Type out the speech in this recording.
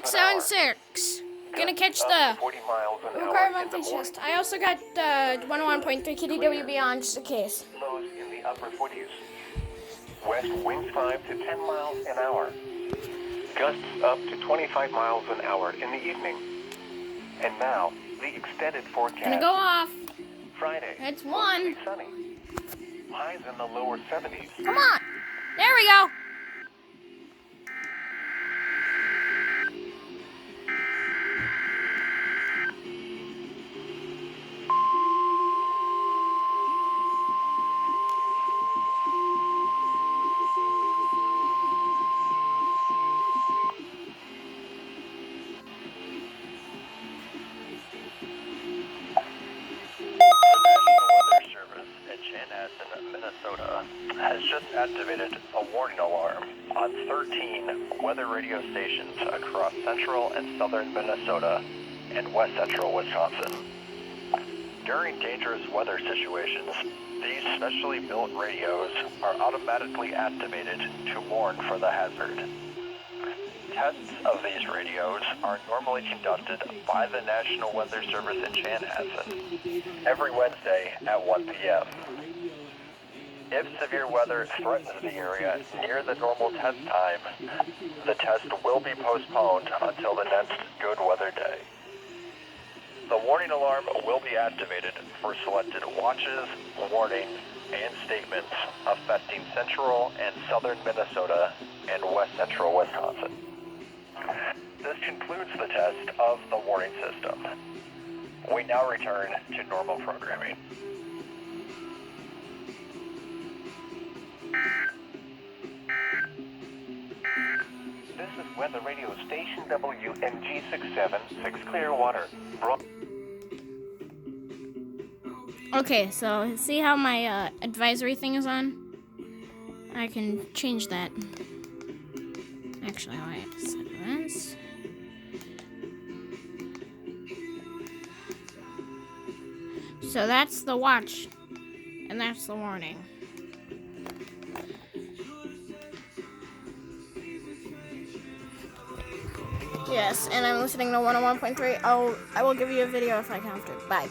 WNG676. Gonna catch the requirement chest. I also got 101.3 KDWB on just in case. Lows in the upper 40s. West winds 5 to 10 miles an hour. Gusts up to 25 miles an hour in the evening. And now, the extended forecast. Gonna go off. Friday. It's one. Sunny. Highs in the lower 70s. Come on. There we go. Minnesota has just activated a warning alarm on 13 weather radio stations across central and southern Minnesota and west central Wisconsin. During dangerous weather situations, these specially built radios are automatically activated to warn for the hazard. Tests of these radios are normally conducted by the National Weather Service in Chanhassen every Wednesday at 1 p.m. If severe weather threatens the area near the normal test time, the test will be postponed until the next good weather day. The warning alarm will be activated for selected watches, warnings, and statements affecting central and southern Minnesota and west central Wisconsin. This concludes the test of the warning system. We now return to normal programming. This is Weather Radio Station WNG676 Clearwater. Okay, so see how my advisory thing is on? I can change that. Actually, wait, set this. So that's the watch, and that's the warning. Yes, and I'm listening to 101.3. I will give you a video if I have to. Bye.